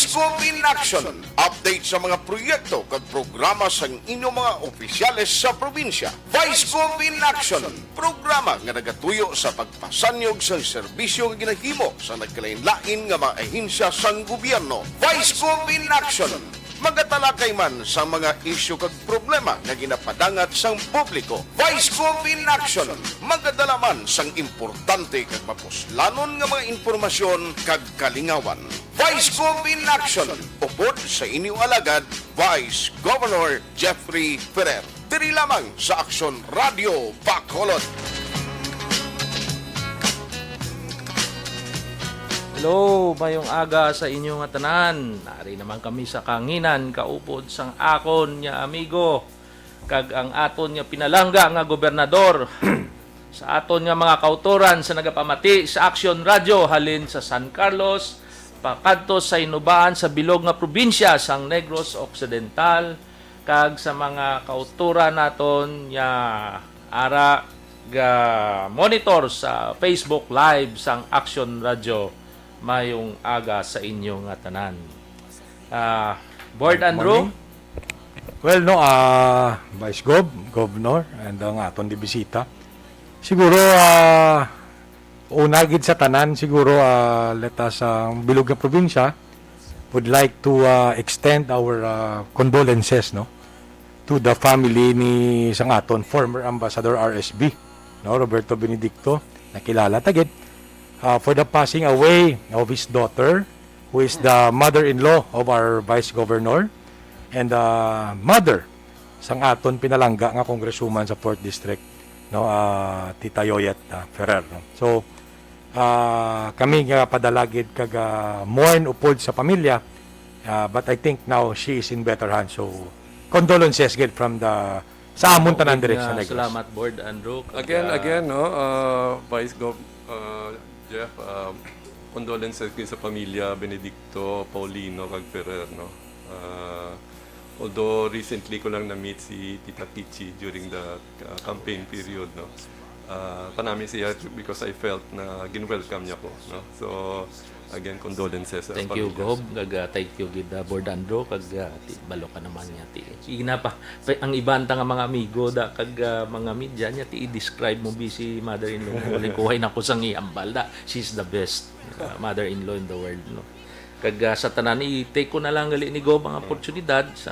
Vice Gov in Action. Update sa mga proyekto kag programa sa inyong mga opisyales sa probinsya. Vice Gov in Action. Programa nga nagatuyo sa pagpasanyog sa serbisyo nga ginahimo sa nagkalain-lain nga mga ahensya sang gobyerno. Vice Gov in Action. Magatalakay man sa mga isyu kag problema nga ginapadangat sang publiko. Vice Gov in Action. Magadala man sang importante kag mapuslanon nga mga impormasyon kag kalingawan. Vice Gov in Action. Upod sa inyong alagad, Vice Governor Jeffrey Ferrer. Diri lamang sa Aksyon Radio Bacolod. Hello, mayong aga sa inyong tanan. Nari naman kami sa kanginan, kaupod sang akon nya amigo, kag ang aton nga pinalangga nga gobernador, sa aton nga mga kautoran sa nagapamati sa Aksyon Radio halin sa San Carlos, pakadto sa Inubaan sa bilog nga probinsya sang Negros Occidental, kag sa mga kautoran naton nga ara ga monitor sa Facebook Live sang Aksyon Radio. Mayong aga sa inyong tanan. Board Andrew? Well, no, Vice Gov, Governor, and ang aton di bisita. Siguro, unagid sa tanan, siguro, let us, bilog na probinsya, would like to extend our condolences, no, to the family ni sang aton former Ambassador RSB, no, Roberto Benedicto, nakilala tagit, for the passing away of his daughter, who is the mother-in-law of our Vice Governor, and mother sang aton pinalangga nga congresswoman sa 4th District, no, Tita Yoyet Ferrer. No? So, kami nga padalagid kag mourn upod sa pamilya, but I think now she is in better hands. So, condolences get from the sa amon tanan dire sa Negros. Salamat, Board Andrew. Again, no, Vice Gov, Jeff, condolences din sa pamilya Benedicto, Paulino, kag Ferrer, no. Although recently ko lang na-meet si Tita Kichi during the campaign period, no. Kanami siya because I felt na gin-welcome niya ko, no. So, again, condolences sa Thank you, pamilya. Gob. Thank you, Gid Board Andrew. Kag balo ka naman niya. Sige na pa. Ang ibanta nga mga amigo, kag mga media niya, i-describe mo si mother-in-law. Walang kuhay na ko sang iambal da. She's the best mother-in-law in the world. No? Kag sa tanan, i-take ko na lang gali ni Gob ang oportunidad sa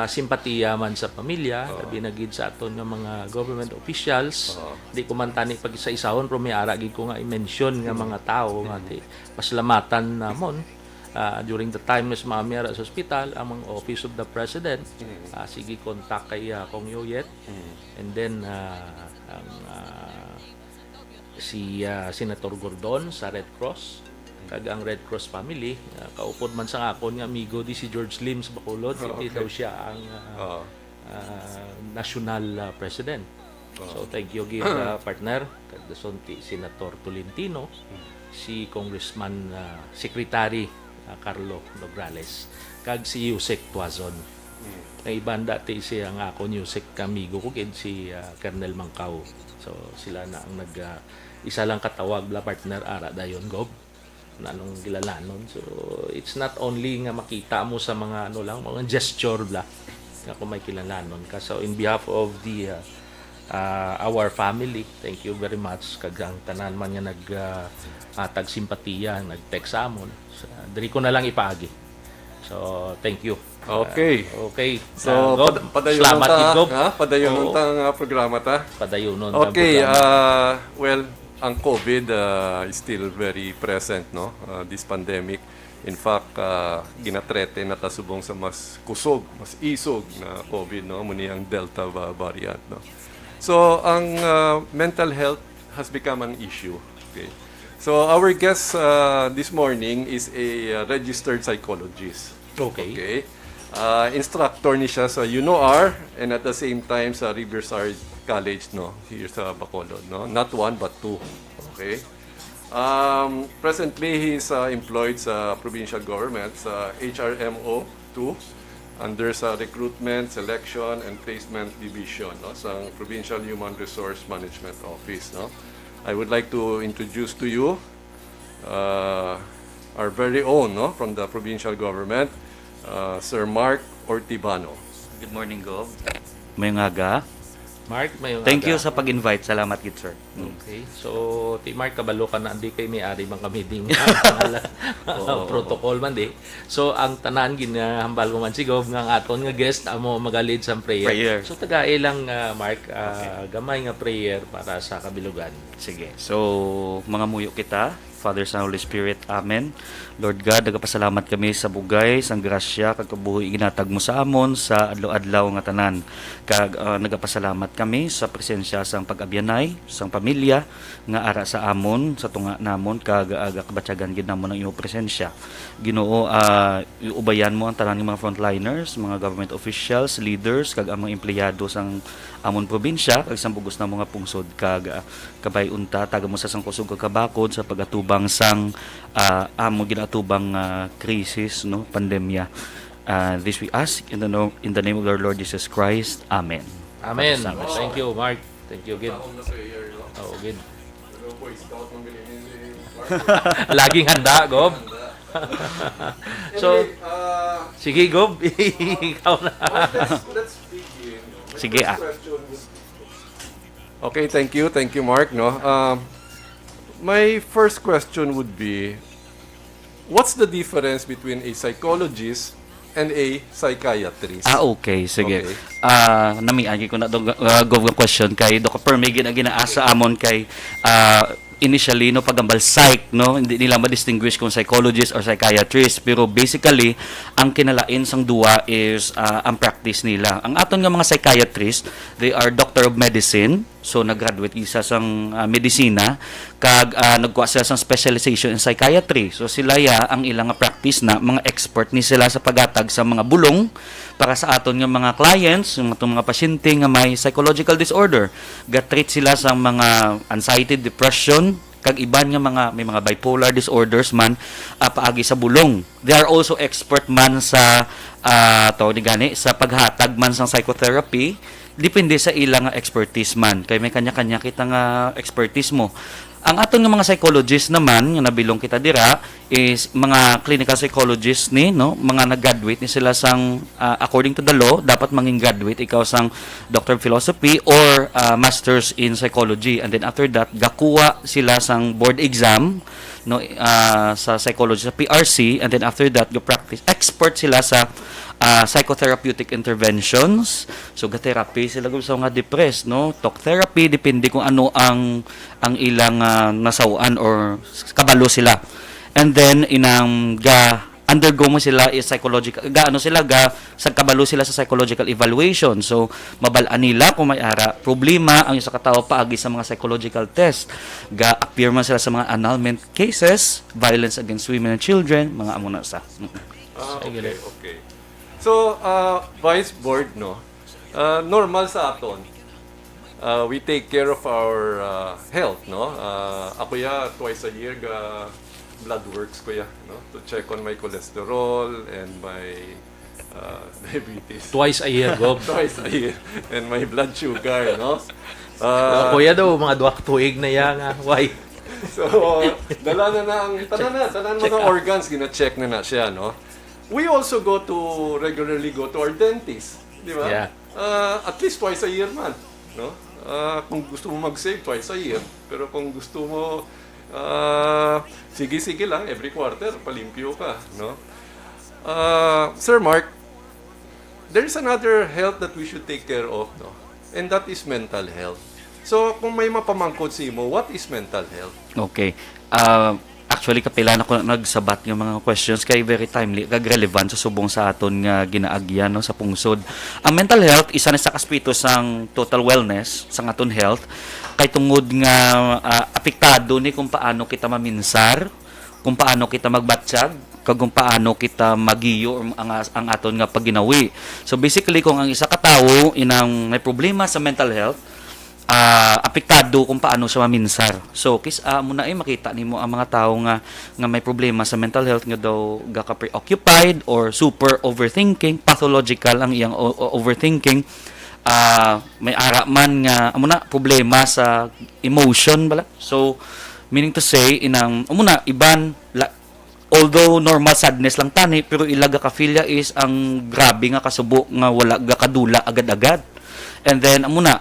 simpatiya man sa pamilya, labi na gid sa aton nga mga government officials. Di ko man tani pag sa isahon pero may ara gid ko nga i-mention nga mga tao nga ti pasalamatan namon during the time na mami ara sa ospital ang mga Office of the President. Sige contact kay Kong Yoyet. And then si Senator Gordon sa Red Cross, kag ang Red Cross family, kaupod man sa akon nga amigo di si George Lim sa Bacolod, hindi daw siya ang national president. So thank you gid partner kag dason ti Senator Tolentino, si Congressman Secretary Carlo Nograles, kag si Yusek Tuazon. Ang ibanda ti siya nga akon Yusek amigo ko kid si Colonel Mangkaw. So sila na ang isa lang katawag la partner ara dayon Gob na anong gilalanon. So it's not only nga makita mo sa mga mga gesture bla nga kung may kilalanon ka. So in behalf of the our family, thank you very much kag ang tanan man nga nag simpatiya, nag-text sa amon. So, diri ko na lang ipaagi. So thank you. Okay. Okay. So, padayon salamat ta, Gob. padayon ta programa ta. Padayonon. Okay, well, ang COVID is still very present, no? This pandemic. In fact, ginatrete na tasubong sa mas kusog, mas isog na COVID, no? Muni ang Delta variant, no? So, ang mental health has become an issue. Okay. So, our guest this morning is a registered psychologist. Okay. Instructor ni siya sa UNOR and at the same time sa Riverside College, no, here sa Bacolod, no, not one but two. Okay. Presently he's employed sa provincial government sa HRMO 2 under sa Recruitment, Selection and Placement Division, no, sa Provincial Human Resource Management Office, no. I would like to introduce to you our very own, no, from the provincial government, Sir Mark Ortibano. Good morning, Gov. May aga. Mark, may Thank you sa pag-invite. Salamat, gid sir. Okay. So, ti Mark, kabalo ka na, hindi kay may-ari bang kami ding protocol man di. So, ang tanan, ginahambal mo man si Gov, nga ang aton nga guest, amo magalid sa prayer. Prayer. So, taga ilang, Mark, gamay nga prayer para sa kabilugan. Sige. So, mga muyo kita, Father, Son, Holy Spirit. Amen. Lord God, nagapasalamat kami sa bugay, sa grasya, kag kabuhi ginatag mo sa amon, sa adlaw-adlaw nga tanan. Kag nagapasalamat kami sa presensya sang pag-abyanay, sang pamilya, nga ara sa amon, sa tunga namon, kag kabatyagan gid namon ang iyong presensya. Ginoo, iubayan mo ang tanan ng mga frontliners, mga government officials, leaders, kag ang mga empleyado sang amon probinsya, kag sang bugos na mga pungsod, kag kabay unta, taga mo sa sang kusog kag kabakod sa pagatubang sang amo ginatubang krisis, no, pandemya. This we ask in the name of our Lord Jesus Christ. Amen. Amen. Thank you, Mark. Thank you, Gid. Oh, Gid. Laging handa, Gob. So, sige, Gob. Ikaw na. Let's begin. Sige, Okay, thank you. Thank you, Mark. No? My first question would be, what's the difference between a psychologist and a psychiatrist? Okay, sige. Okay. Namiagi ko na dong gov question kay Dr. Permay ginaasa amon kay initially no pagambal psych, no, hindi nila ma-distinguish kung psychologist or psychiatrist, pero basically ang kinalain sang duwa is ang practice nila. Ang aton nga mga psychiatrist, they are doctor of medicine, so nag-graduate isa sang medisina, kag nagkuha sila sang specialization in psychiatry. So sila ang ilang nga practice na mga expert ni sila sa paghatag sa mga bulong para sa aton nga mga clients, yung mga pasyente nga may psychological disorder. Ga-treat sila sa mga anxiety, depression, kag iban nga may mga bipolar disorders man paagi sa bulong. They are also expert man sa sa paghatag man sa psychotherapy, depende sa ilang nga expertise man, kay may kanya-kanya kita nga expertise mo. Ang aton nga mga psychologist naman nga nabilong kita dira is mga clinical psychologists ni, no, mga nag-graduate ni sila sang according to the law dapat manging graduate ikaw sang Doctor of Philosophy or Masters in Psychology, and then after that gakuha sila sang board exam, no, sa psychology sa PRC, and then after that go practice expert sila sa psychotherapeutic interventions. So ga-therapy sila kung sa mga depressed, no, talk therapy, depende kung ano ang ilang nasawaan or kabalo sila. And then inang undergo mo sila is psychological sa kabalo sila sa psychological evaluation. So mabalaan nila kung may problema ang isa ka tawo paagi sa mga psychological test. Appear man sila sa mga annulment cases, violence against women and children, mga amuna sa. Okay. So, Vice Board, no, normal sa aton, we take care of our health, no. Ako twice a year blood works ko no, to check on my cholesterol and my diabetes. Twice a year, Gob. Twice a year. And my blood sugar, no. Kuya daw, mga duwak tuig na yan. Why? So, dala na ang tanan mga organs, gina-check na siya, no. We also regularly go to our dentist, di ba? Yeah. At least twice a year man, no? Kung gusto mo mag-save, twice a year. Pero kung gusto mo, sige lang, every quarter, palimpyo ka, no? Sir Mark, there is another health that we should take care of, no? And that is mental health. So, kung may mapamangkot si mo, what is mental health? Okay. Actually, kapila na ko nagsabat yung mga questions kay very timely, kag relevant sa subong sa aton nga ginaagyan, no, sa pungsod. Ang mental health isa na sa kaspito sang total wellness sang aton health, kay tungod nga apektado ni kung paano kita maminsar, kung paano kita magbatsyag, kag kung paano kita magiyo ang aton nga pagginawi. So basically, kung ang isa ka tawo inang may problema sa mental health, apektado kung paano siya maminsar. So muna makita nimo ang mga tao nga may problema sa mental health nga daw gaka preoccupied or super overthinking, pathological ang iyang overthinking. May ara man nga muna problema sa emotion bala. So meaning to say inang iban although normal sadness lang tani, pero ilaga ka-filia is ang grabe nga kasubo nga wala ga kadula agad-agad. And then, amuna,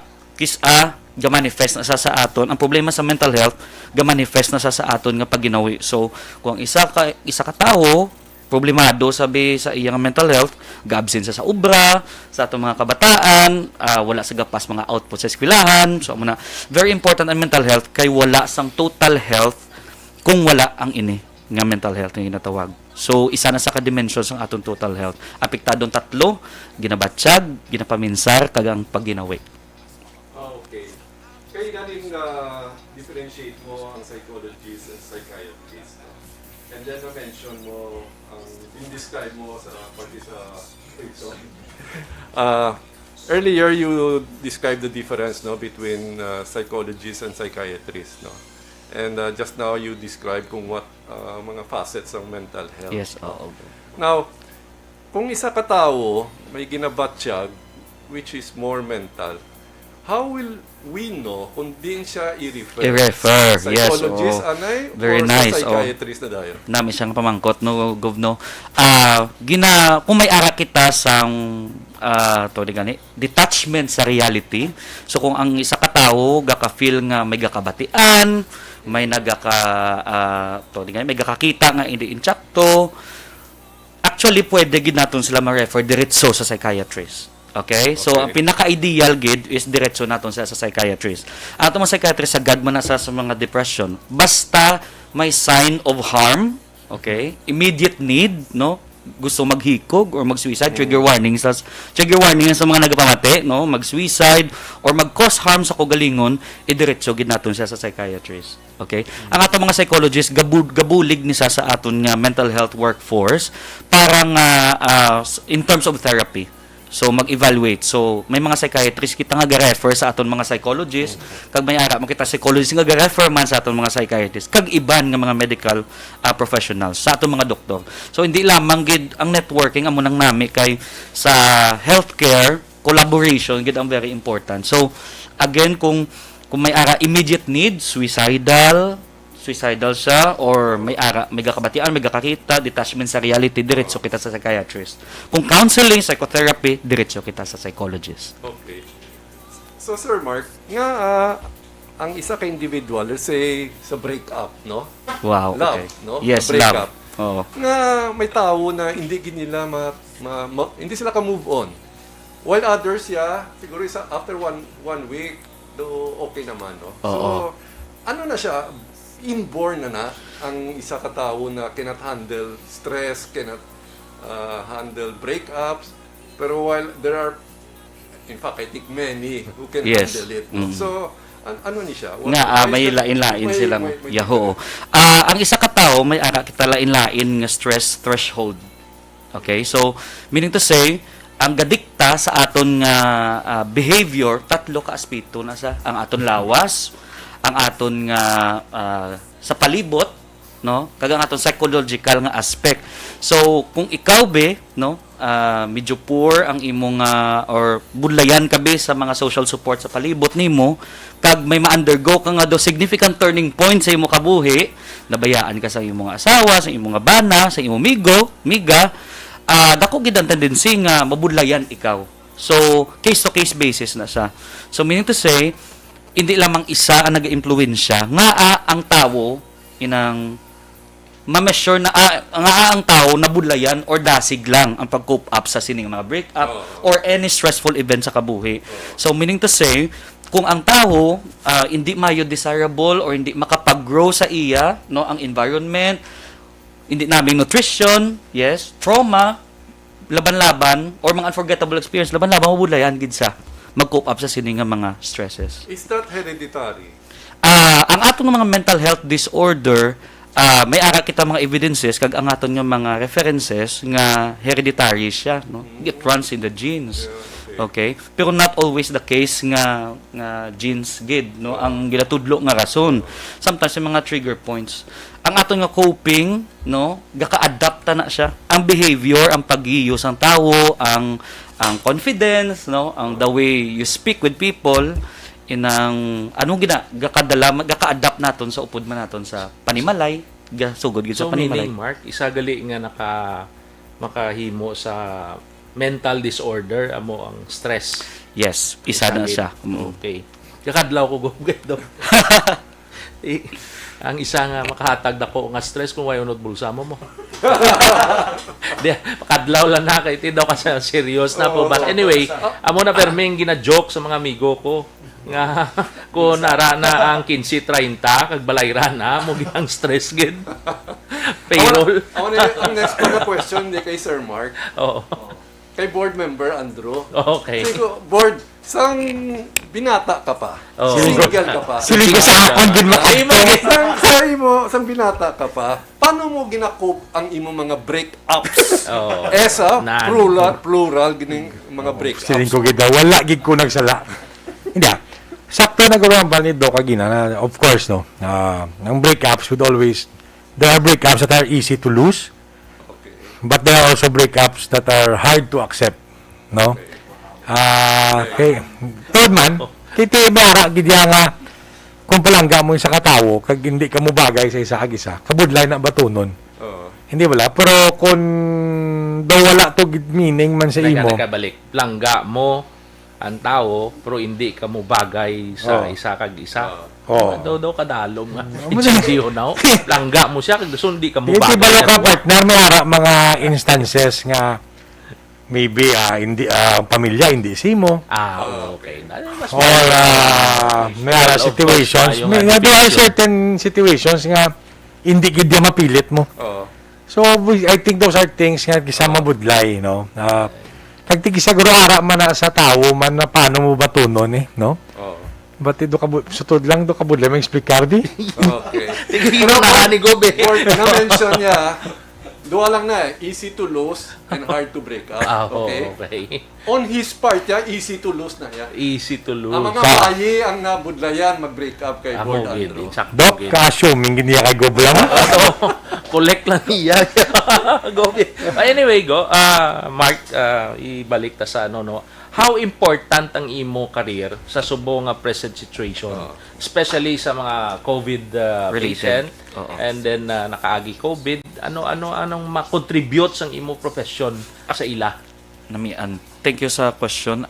ga-manifest na sa aton. Ang problema sa mental health, ga-manifest na sa aton nga pag ginawi. So, kung isa ka tao, problemado sabi sa iyang mental health, ga-absent sa obra, sa atong mga kabataan, wala sa gapas mga output sa eskwelahan. So, amuna, very important ang mental health kay wala sang total health kung wala ang ini nga mental health nga ginatawag. So, isa na sa ka-dimensions ng atong total health. Apektadong tatlo, ginabatsyag, ginapaminsar, kagang pagginawi. Okay. Kaya galing differentiate mo ang psychologist and psychiatrist. No? And then na-mention mo, in-describe mo sa pati sa prison. Earlier, you described the difference between psychologists and psychiatrists. No? And just now, you described kung what mga facets ng mental health. Yes, oo. Now, kung isa ka tao, may ginabatsyag, which is more mental, how will we know kung din siya i-refer? I-refer, yes, Psychologist, oo. anay? Very or nice, sa psychiatrist na dayo? Nami siyang pamangkot no govno. Kung may ara kita sang detachment sa reality. So kung ang isa ka tawo gaka-feel nga may gakabatian, may may gakakita nga hindi insakto, actually pwede gid naton sila ma-refer diretso sa psychiatrist. Okay? So, ang pinaka-ideal gid is diretso naton sa psychiatrist. Ato mga psychiatrist sagad man na sa mga depression. Basta may sign of harm, okay? Immediate need, no? Gusto maghikog or mag-suicide, trigger warning sa mga nagapamati, no? Mag-suicide or mag-cause harm sa kagalingon, idiretso gid naton siya sa psychiatrist. Okay? Ang ato mga psychologist gabulig ni sa aton nga mental health workforce para nga in terms of therapy. So mag-evaluate. So may mga psychiatrist kita nga ga-refer sa aton mga psychologist, kag may ara makita psychologist nga ga-refer man sa aton mga psychiatrist, kag iban nga mga medical professionals sa aton mga doktor. So hindi lamang gid ang networking amo nang nami kay sa healthcare collaboration gid ang very important. So again kung may ara immediate need, suicidal siya or may gakabatian, may gakakita, detachment sa reality, diretso kita sa psychiatrist. Kung counseling, psychotherapy, diretso kita sa psychologist. Okay. So, Sir Mark, nga ang isa ka individual, let's say, sa breakup, no? Wow, Love, okay. no? Yes, Sa breakup. love. Oo. Nga may tao na hindi nila hindi sila ka-move on. While others, siguro after one week, okay naman, no? So, ano na siya, inborn na ang isa ka tao na cannot handle stress, cannot handle breakups. Pero while there are, in fact, I think many who can handle it. No? So, ano ni siya? May lain-lain silang yaho. Ang isa ka tao, may ara kita lain-lain nga stress threshold. Okay? So, meaning to say, ang gadikta sa aton nga behavior, tatlo ka aspeto na sa ang aton lawas, ang aton nga sa palibot, no, kag ang aton psychological nga aspect. So kung ikaw no, medyo poor ang imong or budlayan ka sa mga social support sa palibot nimo, kag may ma-undergo ka nga do significant turning point sa imong kabuhi, nabayaan ka sa imong asawa, sa imong bana, sa imong miga, dako gid ang tendency nga mabudlayan ikaw. So case to case basis na siya. So meaning to say, hindi lamang isa ang nag-impluwensya nga ang tao inang ma-measure na ang tao nabudlayan or dasig lang ang pag-cope up sa sining mga breakup or any stressful event sa kabuhi. So meaning to say, kung ang tao hindi mayo desirable or hindi makapag-grow sa iya, no, ang environment, hindi naming nutrition, yes, trauma, laban-laban or mga unforgettable experience, laban-laban mabudlayan gid sa mag-cope up sa sining nga mga stresses. Is that hereditary? Ang atong mga mental health disorder, may ara kita mga evidences kag ang aton nga mga references nga hereditary siya, no? It runs in the genes. Okay? Pero not always the case nga genes gid, no? Ang ginatudlo nga rason. Sometimes yung mga trigger points. Ang aton nga coping, no? Gaka-adapta na siya. Ang behavior, ang pag-ius ang tawo, ang confidence, no, ang the way you speak with people, gaka-adapt naton sa upod man naton sa panimalay, gasugod gid sa So meaning, panimalay. Mark, isa gali nga makahimo sa mental disorder amo ang stress. Yes, isa na Sakit. siya. Mm. Okay. Kakadlaw ko gugay do. Ang isa nga makahatag dako nga stress kung way unod bulsa mo. Di, kadlaw lang na kay ti daw kasi serious na po. But anyway, amo na perming gina-joke sa mga amigo ko nga kung nara na ang 15-30 kag balayra na mo ginang stress gid. Payroll. Ang next ko na question hindi kay Sir Mark. Oo. Kay board member Andrew. Okay. Sigo, board, sang binata ka pa? Oh. Single ka pa? Sili ko sa akon din Ay, sang binata ka pa, paano mo ginakope ang imo mga breakups? Oo. Esa, Nan. plural, gining mga breakups. Siling ko gid daw, wala gid ko nagsala. Hindi. Sakto na gawang ni Doc Agina na of course no. Ang breakups would always there are breakups that are easy to lose. But there are also breakups that are hard to accept, no? Okay. Third man, kiti may ara gid nga kung palangga mo sa katawo kag hindi ka mo bagay sa isa kag isa. Kabudlay na batunon. Oo. Hindi wala, pero kung daw wala to gid meaning man sa imo. Nakabalik. Langga mo ang tao pero hindi ka mo bagay sa Oo. isa kag isa. Oo. Daw kadalom nga. Insindiyo na. Langga mo siya kag hindi ka mo Hindi bagay. balo ka partner may ara mga instances nga maybe hindi pamilya hindi simo. Okay. Mas Or may ara Well, of situations, course, yung may there are addiction. certain situations nga hindi gid dia mapilit mo. Oo. So I think those are things nga kisama budlay, no. Kag ti siguro ara man na sa tawo man na paano mo batunon no. Oo. But do ka sutod lang do ka budlay may explicar di. Okay. Tigil na ni Gobe. Board, na-mention niya, duwa lang na easy to lose and hard to break up. Okay? Okay. On his part, easy to lose na yan. Easy to lose. Ang mga bayi ang nabudlayan mag-break up kay Board Amo gid, Andrew. insakto Doc gid. ka-assuming gindi kay gobla mo. Collect lang niya. Gobe. Anyway, Mark, ibalik ta sa no. How important ang imo career sa subong nga present situation, especially sa mga COVID Related. patient, Oo. and then nakaagi COVID, anong ma-contribute sa imo profession sa ila? Namian. Thank you sa question.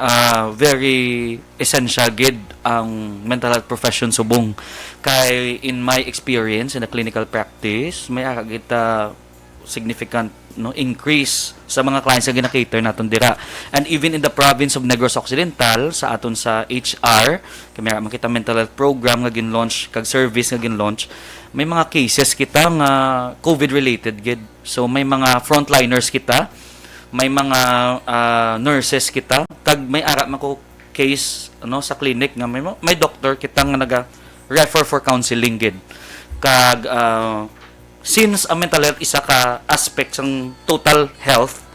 Very essential gid ang mental health profession subong. Kay in my experience in a clinical practice, may kita significant increase sa mga clients nga gina-cater naton dira. And even in the province of Negros Occidental sa aton sa HR, kay may makita mental health program nga gin-launch kag service nga gin-launch, may mga cases kita nga COVID related gid. So may mga frontliners kita, may mga nurses kita, kag may ara mako case sa clinic nga may doctor kita nga naga refer for counseling gid. Kag since ang mental health isa ka aspect ng total health,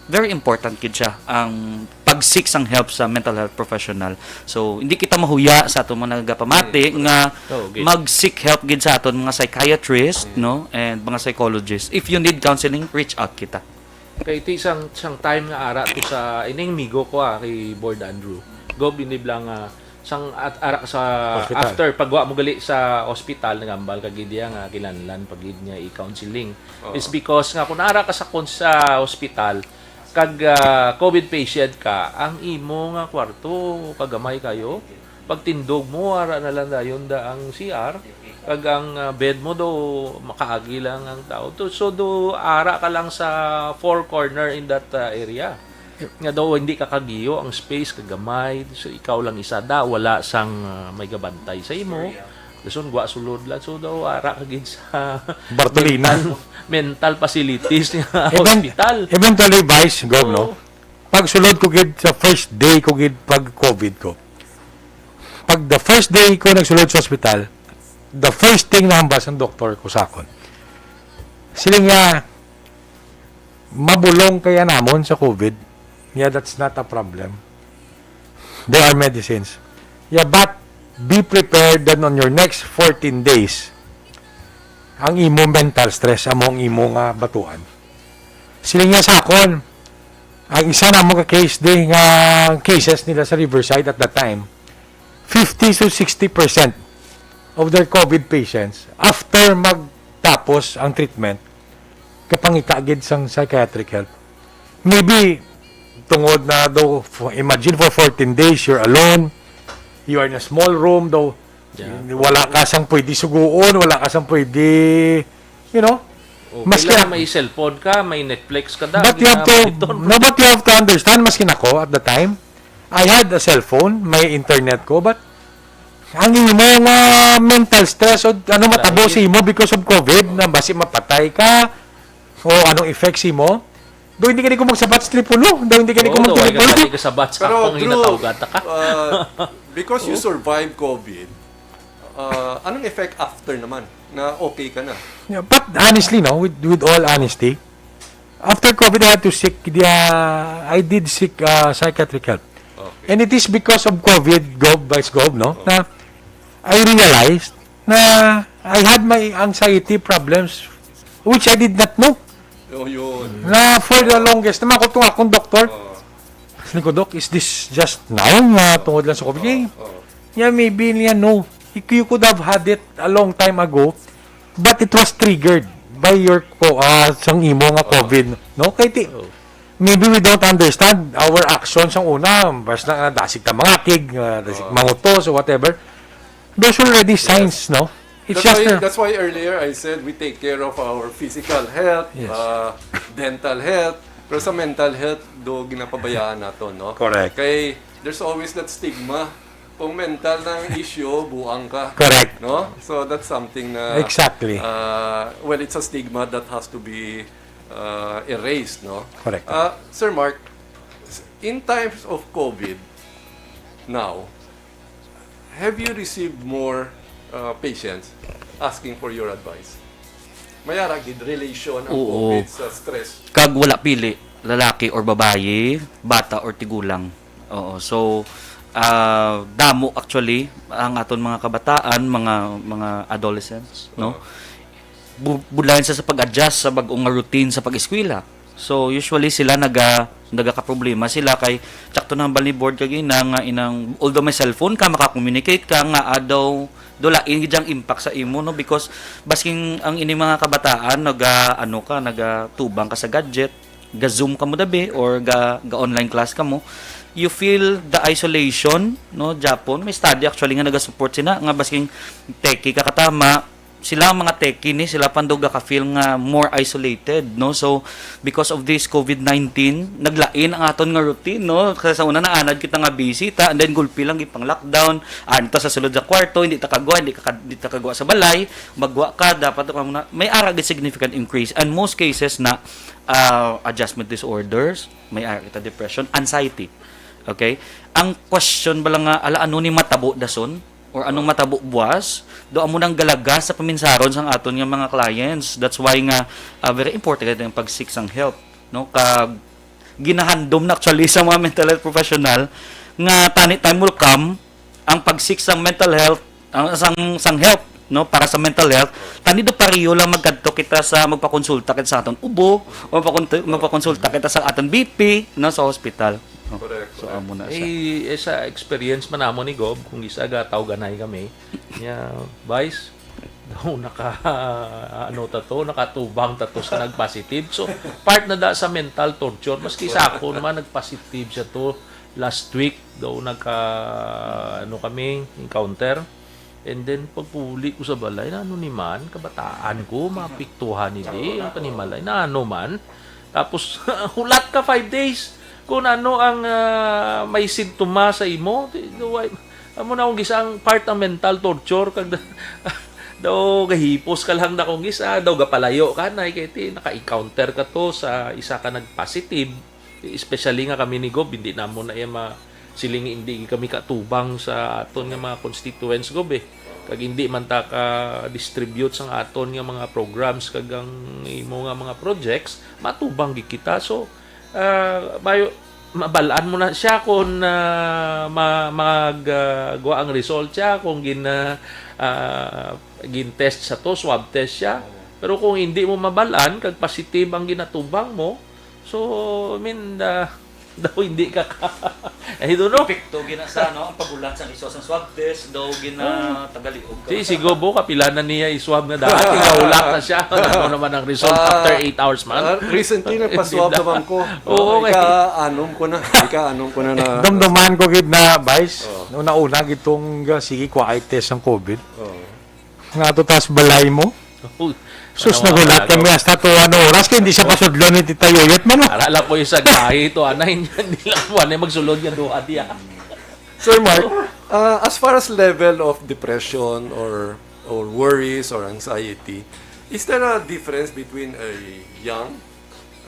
very important gid siya ang pag-seek sang help sa mental health professional. So hindi kita mahuya sa ato mga nagapamati nga Okay. mag-seek help gid sa aton mga psychiatrist no and mga psychologists. If you need counseling, reach out kita. Kay ito isang time nga ara to sa ining migo ko kay Board Andrew. Gob hindi lang sang ara sa Hospital. after pagwa mo gali sa ospital nagambal kag diya nga kinahanglan pag niya i-counseling. It's because nga kung ara ka sa ospital kag COVID patient ka, ang imo nga kwarto kagamay kayo. Pag tindog mo ara na lang dayon da ang CR kag ang bed mo do makaagi lang ang tao. So do ara ka lang sa four corner in that area. Nga daw hindi ka kagiyo ang space kagamay, so ikaw lang isa da wala sang may gabantay sa imo. Dason gwa sulod lang so daw ara ka gid sa Bartolina. mental facilities nga hospital. Eventually vice go no. Pag sulod ko gid sa first day ko gid pag COVID ko. Pag the first day ko nagsulod sa hospital, the first thing na hambas ang doktor ko sa akon. Sila nga mabulong kaya namon sa COVID. Yeah, that's not a problem. There are medicines. Yeah, but be prepared that on your next 14 days, ang imo mental stress, among imo nga batuan. Sila nga sa akon, ang isa na mo ka case din nga cases nila sa Riverside at that time, 50 to 60% of their COVID patients, after Tapos, ang treatment, kapangita gid sang psychiatric help. Maybe, tungod na daw, imagine for 14 days, you're alone, you are in a small room, daw, wala ka sang pwede suguon, wala ka sang pwede, you know, Mas may cellphone ka, may Netflix ka but you have to, no, but you have to understand, maskin ako at the time, I had a cellphone, may internet ko, but ang imo nga mental stress o ano matabo si mo because of COVID na basi mapatay ka o anong effects mo do hindi ka ko magsabat strip ulo do hindi ka ko magtulog ulo ka sa batch Pero akong Drew, hinatawgata ka. because you survived COVID, anong effect after naman? Na okay ka na? Yeah, but honestly no with all honesty after COVID I had to seek I did seek psychiatric help. Okay. And it is because of COVID vice gov no na I realized na I had my anxiety problems which I did not know. Oh, yun. Na for the longest, naman ko akong doktor. Sabi ko, Doc, is this just now na tungod lang sa COVID? Yeah, maybe, yeah, no. You could have had it a long time ago, but it was triggered by your sang imo nga COVID. No? Kaya maybe we don't understand our actions ang una. Basta na dasig ta mga kig, dasig mangutos, or whatever. There's already signs, no? It's That's why earlier I said we take care of our physical health, Yes. dental health, pero sa mental health, do ginapabayaan nato, no? Correct. Kay there's always that stigma. Kung mental ng issue, buang ka. Correct. No? So that's something na Exactly. well, it's a stigma that has to be erased, no? Correct. Sir Mark, in times of COVID now, have you received more patients asking for your advice? Mayara gid relation ang Oo. COVID sa stress. Kag wala pili, lalaki or babae, bata or tigulang. Oo. So, damo actually ang aton mga kabataan, mga adolescents, no? Bulayan sa pag-adjust sa bagong nga routine sa pag-eskwela. So usually sila nagaka-problema sila kay sakto nang bali board kag nga inang although may cellphone ka maka-communicate ka nga adaw dolain gid impact sa imo no because basking ang ini mga kabataan nagatubang ka sa gadget, ga Zoom ka mo dabi or ga online class ka mo, you feel the isolation no. Japon may study actually nga naga-support sila nga basking techie ka katama sila mga techie ni sila panduga ka feel nga more isolated no. So because of this COVID-19 naglain ang aton nga routine no kasi sa una na anad kita nga busy ta and then gulpi lang gipang lockdown anto sa sulod sa kwarto hindi ta kagwa sa balay magwa ka dapat may ara gid significant increase and most cases na adjustment disorders may ara kita depression anxiety. Okay, ang question ba lang nga ala ano ni matabo dason or anong matabo buwas, do amo nang galaga sa paminsaron sang aton nga mga clients. That's why nga very important ang pag-seek sang help, no? Kag ginahandom na actually sa mga mental health professional nga tani time will come ang pag-seek sang mental health, ang sang help, no, para sa mental health. Tani do pareho lang magkadto kita sa magpakonsulta kita sa aton ubo o magpakonsulta kita sa aton BP, no, sa hospital. Correct. So amo na siya. Sa experience man namo ni Gob, kung isa gataw ganay kami, niya, Vice, daw nakatubang tato sa nag-positive. So, part na da sa mental torture. Maski sa ako naman, nag-positive siya to last week. Daw kami, encounter. And then, pagpuli ko sa balay, na ano ni man, kabataan ko, mapiktuhan ni ang panimalay, na ano man. Tapos, hulat ka 5 days. Kung ano ang may sintoma sa imo, amo na akong gisang part ng mental torture kag daw gahipos ka lang na kung gisa daw gapalayo ka na kay naka-encounter ka to sa isa ka nag-positive especially nga kami ni Gob hindi na mo na siling hindi kami katubang sa aton nga mga constituents Gob kag hindi man ta ka distribute sang aton nga mga programs kag ang imo nga mga projects matubang gid kita so mabalaan mo na siya kung maggawa ang result siya kung gin-test sa to, swab test siya. Pero kung hindi mo mabalaan, kag positive ang ginatubang mo, so, daw hindi ka I don't know. Epekto gina sa ang pagulat sa isos ng swab test daw gina tagaliog. Si Gobo, kapila na niya iswab na dati. Kaulat na siya. Ano naman ang result after 8 hours man? Recently, nagpa-swab naman ko. Oo, okay. Ika-anom ko na. Damdaman ko gid na, Vice, nung nauna gitong sige quiet test ng COVID. Nga to tas balay mo. Sus nagulat kami hasta to oras kaya hindi siya pasudlo ni Tita Yoyot man. Arala po yung sagay ito, anay niya. Hindi lang po, anay magsulod niya doon diya. Sir Mark, As far as level of depression or worries or anxiety, is there a difference between a young,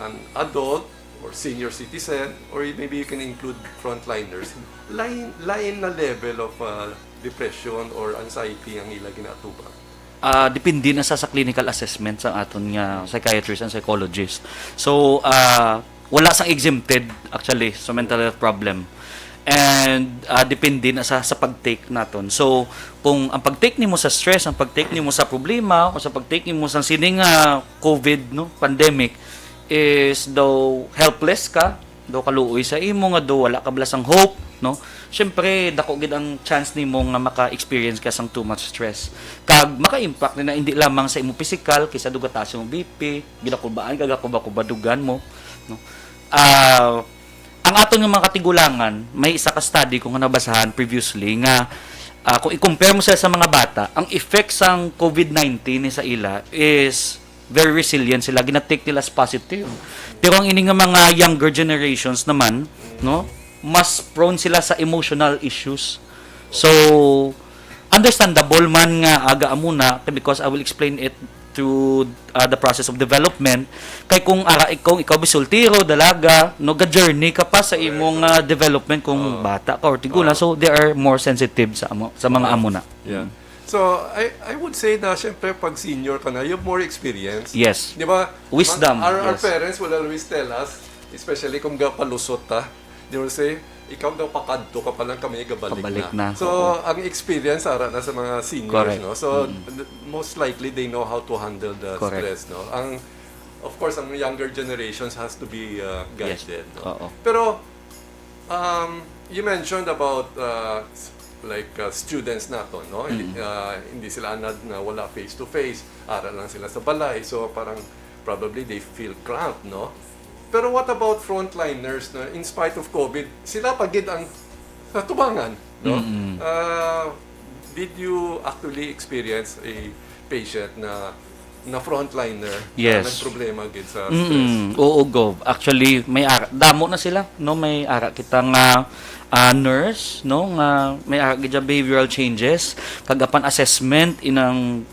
an adult, or senior citizen, or maybe you can include frontliners? Lain na level of depression or anxiety ang ila ginatubang. Depende na sa clinical assessment sa aton nga psychiatrist and psychologist. So, wala sang exempted actually sa mental health problem. And depende na sa pag-take naton. So, kung ang pag-take nimo sa stress, ang pag-take nimo sa problema, o sa pag-take nimo sa sining COVID, no, pandemic, is daw helpless ka, daw kaluoy sa imo nga daw wala ka blasang hope, no? Syempre dako gid ang chance nimo nga maka-experience ka sang too much stress. Kag maka-impact na hindi lamang sa imo physical kaysa dugataas mo BP, ginakulbaan kag kubadugan mo, no? Ang aton nga mga katigulangan, may isa ka study kung nabasahan previously nga kung i-compare mo sila sa mga bata, ang effect sang COVID-19 ni sa ila is very resilient sila, ginatake nila as positive. Pero ang ini nga mga younger generations naman, no, mas prone sila sa emotional issues. So, understandable man nga aga muna because I will explain it through the process of development. Kay kung ikaw bisultiro, dalaga, no, ga-journey ka pa sa imong development kung bata ka or tigula. So, they are more sensitive sa mga amo na. Yeah. So, I would say na, syempre, pag senior ka na, you have more experience. Yes. Di ba? Wisdom, Our yes. parents will always tell us, especially kung palusot ta, they will say, ikaw daw pakadto ka pa lang kami Pabalik na. na. So, ang experience ara na sa mga seniors, Correct. no? So, most likely they know how to handle the Correct. stress, no? Of course, ang younger generations has to be guided, Yes. no? Oo. Pero, you mentioned about students nato, no? Hindi sila anad na wala face to face, aral lang sila sa balay, so parang probably they feel cramped, no? Pero what about frontliners, no? In spite of COVID, sila pagid ang tubangan, no? Did you actually experience a patient na frontliner Yes. na nagproblema gid sa stress? Oo, Gov. Actually, may damo na sila, no? May ara kitang nurse, no? Nga may ara gid behavioral changes, kagapan assessment inang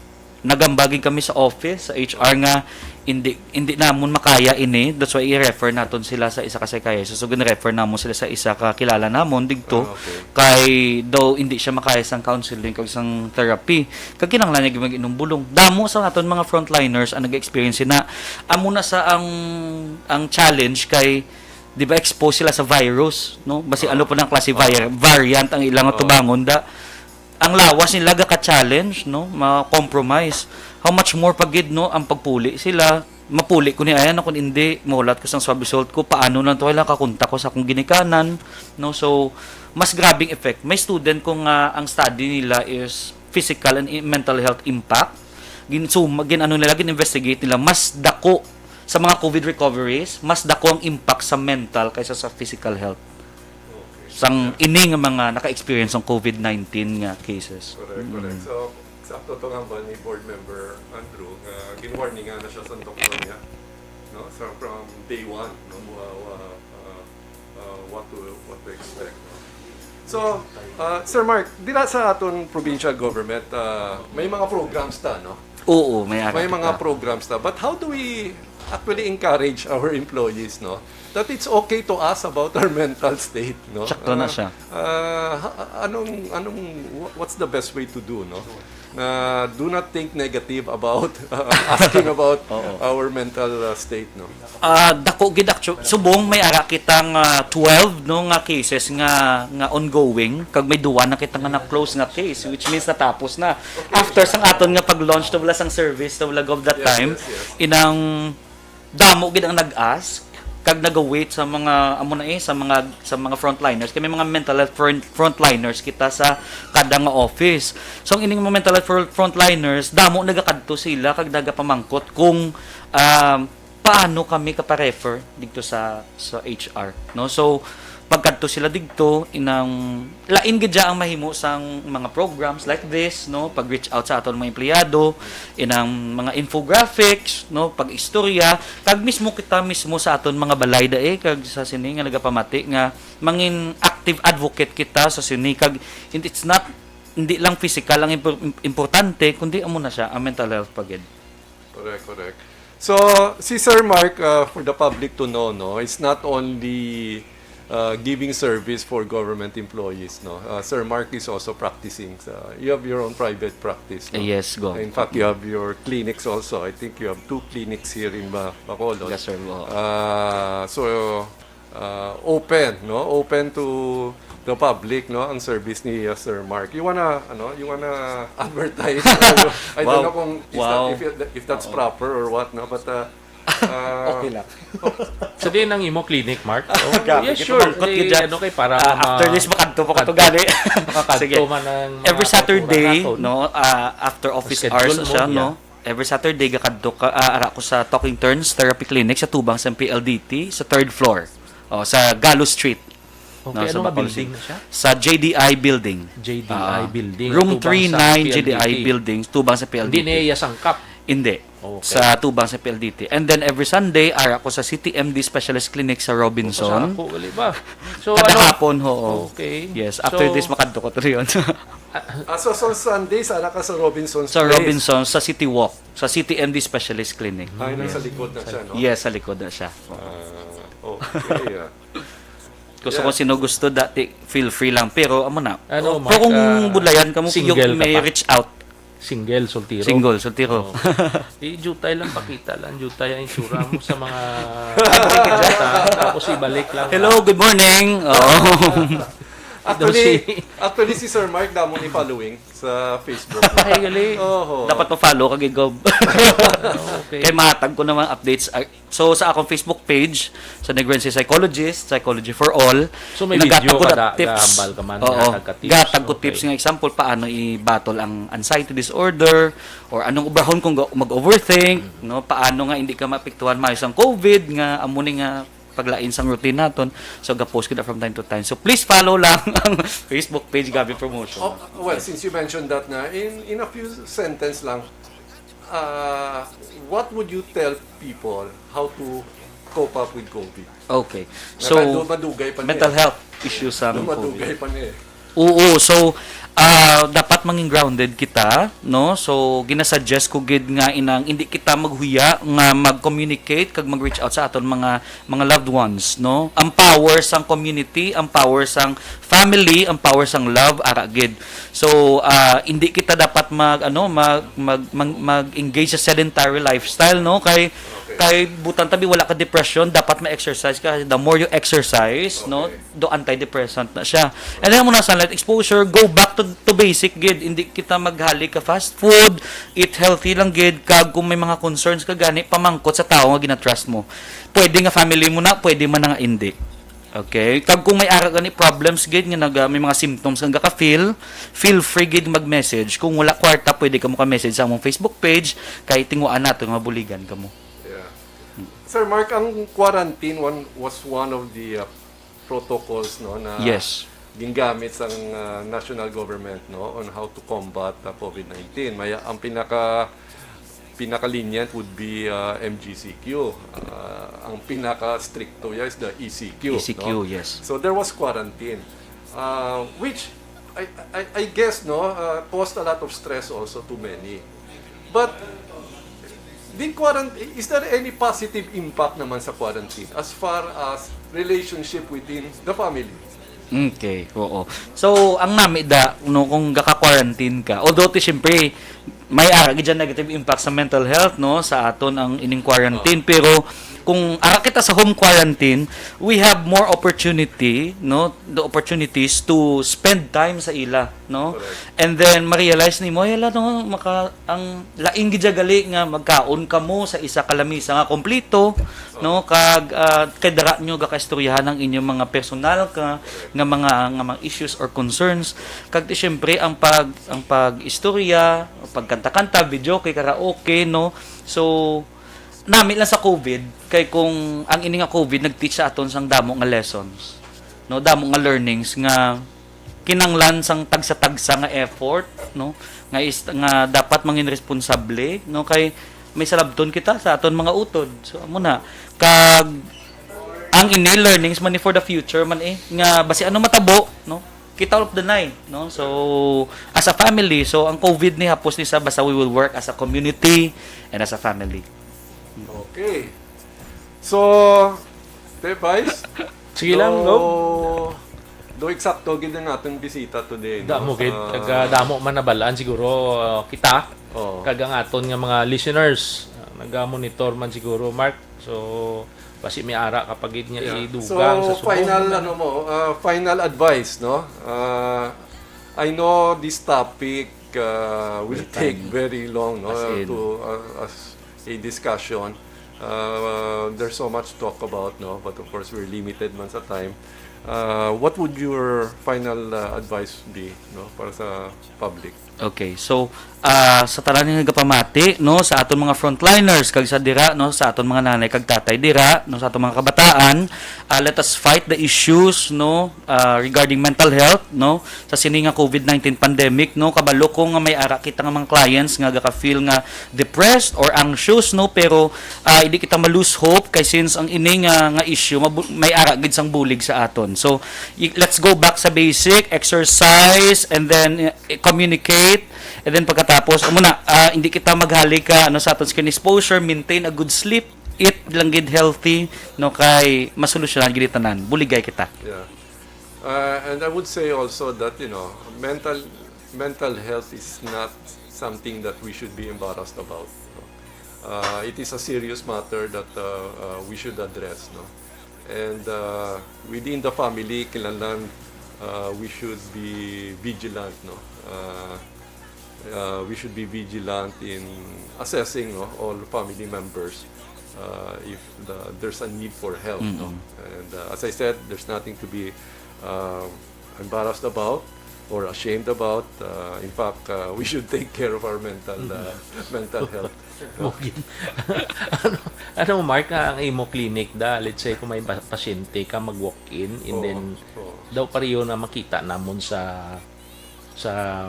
nagambagi kami sa office sa HR nga hindi namon makaya ini, that's why i-refer naton sila sa isa ka psychiatrist. So gina-refer namon sila sa isa ka kilala namon digto Okay. kay daw hindi siya makaya sang counseling kag sang therapy. Kag kinahanglan niya mag-inom bulong. Damo sa naton mga frontliners ang nag-experience na amo na sa ang challenge kay di ba expose sila sa virus, no? Basi ano pa ng klase variant ang ilang tubangon da. Ang lawas nila ga ka-challenge, no? Ma-compromise. How much more pagid, no? Ang pagpuli sila. Mapuli ko ni ayan kung hindi mahulat ko sang swab result ko paano lang to kailangan kakunta ko sa akong ginikanan, no? So mas grabing effect. May student kung ang study nila is physical and mental health impact. Gin-investigate nila mas dako sa mga COVID recoveries, mas dako ang impact sa mental kaysa sa physical health. Sang ining mga naka-experience ng COVID-19 nga cases. Correct. So, sakto to nga ba ni board member Andrew, ginwarning nga na siya sa doktor niya, no? So, from day one, no? What to expect, no? So, Sir Mark, dila sa aton provincial government, may mga programs ta, no? Oo, may ara May kita. mga programs ta. But how do we actually encourage our employees, no? That it's okay to ask about our mental state, no? Sakto na siya. What's the best way to do, no? Do not think negative about asking about our mental state, no? Dako gid actually subong may ara kitang 12 no nga cases nga ongoing kag may duwa na kita nga na close nga case which means natapos na after sang aton nga pag-launch to wala sang service to wala of that time yes. inang damo gid ang nag-ask kag naga-wait sa mga amo na sa mga frontliners kay may mga mental health frontliners kita sa kada nga office. So ang ining mga mental health frontliners damo nagakadto sila kag nagapamangkot kung paano kami kaparefer dito sa HR, no? So pagkadto sila dito inang lain gid ang mahimo sang mga programs like this, no, pag reach out sa aton mga empleyado, inang mga infographics, no, pag istorya kag mismo kita mismo sa aton mga balay dae kag sa sini nga nagapamati nga mangin active advocate kita sa sini kag it's not hindi lang physical ang importante kundi amo na siya ang mental health pagid. Correct. So, si Sir Mark, for the public to know, no, it's not only giving service for government employees, no. Sir Mark is also practicing. You have your own private practice, no? Yes, go. In fact, you have your clinics also. I think you have 2 clinics here in Bacolod. Yes, sir. Go. So, open, no? Open to the public, no, ang service ni Sir Mark. You wanna advertise? I don't know kung if that's proper or what, no, but Okay lang. So din ang imo clinic, Mark? Grabe, Yeah, sure. pamangkot Eh, ka dyan. ano kay para After this, makadto pa ka to gali. Sige. makakadto man ang mga Every Saturday, kultura naton. no, after office Schedule hours mo, siya, yeah. no. Every Saturday gakadto ka ara ko sa Talking Turns Therapy Clinic sa Tubang sa PLDT sa 3rd floor. Sa Galo Street. Okay, sa ano nga Bacolod building City. na siya? Sa JDI Building. JDI Building. Room Tubang sa 39 PLDT. JDI Building, Tubang sa PLDT. Hindi niya sangkap. Hindi. Okay. Sa Tubang sa PLDT. And then every Sunday, ara ko sa City MD Specialist Clinic sa Sa Robinson. ako, wali ba? So, Kada ano? hapon, ho. Okay. Yes, after So, this, makadto ko to yun. so Sunday, sana ka sa Robinson's sa Place. Robinson, sa City Walk, sa City MD Specialist Clinic. Ay, nasa likod na siya, no? Yes, sa likod na siya. Okay. Gusto ko sino gusto dati, feel free lang. Pero, amo na. Ano, Pero Mark, kung bulayan ka mo, single yung ka may pa? reach out. Single, soltero. Single, soltero. Jutay lang, pakita lang. Jutay ang insura mo sa mga jata. Tapos ibalik lang. Hello, good morning. Oh. Actually, si Sir Mark damo ni following sa Facebook. Ay, gali. Oho. Dapat ma-follow kag Gob. Okay. Kay matag ko naman updates. So sa akong Facebook page, sa Negrense Psychologist, Psychology for All. So, may nagatag video ko ka na da- gahambal ka man, Oo. gatag ka tips. Gatag ko Okay. tips nga example paano i-battle ang anxiety disorder or anong ubrahon kung mag-overthink, no? Paano nga hindi ka maapektuhan maayos ang COVID nga amo ni nga paglain sang routine naton. So ga-post ko na from time to time. So please follow lang ang Facebook page Gabi Promotion. Well, since you mentioned that na, in a few sentence lang, what would you tell people how to cope up with COVID? Okay. So Madugay pa niya. mental health issues sa COVID. Madugay pa niya. Oo, so dapat manging grounded kita, no? So ginasuggest ko gid nga inang hindi kita maghuya nga mag-communicate kag mag-reach out sa aton mga loved ones, no? Ang power sang community, ang power sang family, ang power sang love ara gid. So hindi kita dapat mag-engage sa sedentary lifestyle, no? Kay butang tabi wala ka depression, dapat ma-exercise ka. The more you exercise, no, do antidepressant na siya. And then mo na sunlight exposure, go back to basic gid. Hindi kita maghali ka fast food, eat healthy lang gid. Kag kung may mga concerns ka gani, pamangkot sa tao nga gina-trust mo. Pwede nga family mo na, pwede man nga hindi. Okay? Kag kung may ara gani problems gid nga may mga symptoms nga ka-feel free gid mag-message. Kung wala kwarta, pwede ka mo ka-message sa among Facebook page kay tinguan nato nga buligan kamo. Sir Mark, ang quarantine was one of the protocols, no, na Yes. gingamit sa national government, no, on how to combat COVID-19. Ang pinaka-lenient would be MGCQ. Ang pinaka-stricto is the ECQ. ECQ, no? yes. So there was quarantine, which I guess, no, caused a lot of stress also to many. But is there any positive impact naman sa quarantine as far as relationship within the family? Okay, oo. So, ang nami da, no, kung gaka-quarantine ka, although, syempre, may ara gid negative impact sa mental health no sa aton ang ining quarantine, pero kung ara kita sa home quarantine, we have more opportunity, no, the opportunities to spend time sa ila, no. And then ma-realize nimo yala no maka ang laing gid gali nga magkaon ka mo sa isa ka lamisa nga kompleto, no, kag kay dara nyo ga kaistoryahan ang inyong mga personal nga mga issues or concerns, kag di syempre ang pag-istorya, pagkanta-kanta, video kay karaoke, no. So nami lang sa COVID kay kung ang ini nga COVID nag-teach sa aton sang damo nga lessons, no, damo nga learnings nga kinanglan sang tagsa-tagsa nga effort, no, nga dapat mangin responsable, no, kay may salabton kita sa aton mga utod. So amo na kag ang ini learnings man for the future man nga basi ano matabo, no, kita of the night, no. So as a family, so ang COVID ni hapos ni sa basta we will work as a community and as a family. Okay. So, Vice? Sige lang, go. Do eksakto gid ang atong bisita today. Damo gid, damo man nabalaan siguro kita. Oh. Kag ang aton nga mga listeners, naga-monitor man siguro, Mark. So, basi may ara kapag gid niya idugang So, sa subong. final advice, no? I know this topic will take very long, no, as a discussion. There's so much to talk about, no, but of course we're limited man sa time. What would your final advice be, no, para sa public? Okay, so sa tanan nga nagapamati, no, sa aton mga frontliners kag sa dira, no, sa aton mga nanay kag tatay dira, no, sa aton mga kabataan, let us fight the issues, no, regarding mental health, no, sa sini nga COVID-19 pandemic, no. Kabalo ko nga may ara kita nga mga clients nga gaka-feel nga depressed or anxious, no, pero hindi kita ma-lose hope kay since ang ini nga issue may ara gid sang bulig sa aton. So let's go back sa basic, exercise, and then communicate. And then pagkatapos, hindi kita maghali ka ano sa aton skin exposure, maintain a good sleep, eat lang gid healthy, no, kay masolusyonan gid tanan. Buligay kita. Yeah. And I would say also that, you know, mental health is not something that we should be embarrassed about. No? It is a serious matter that we should address, no. And within the family, kinahanglan we should be vigilant, no. We should be vigilant in assessing, no, all family members if there's a need for help. No? And as I said, there's nothing to be embarrassed about or ashamed about. In fact, we should take care of our mental health. ano Mark, ang imo clinic let's say kung may pasyente ka mag-walk-in and then daw pareho na makita namon sa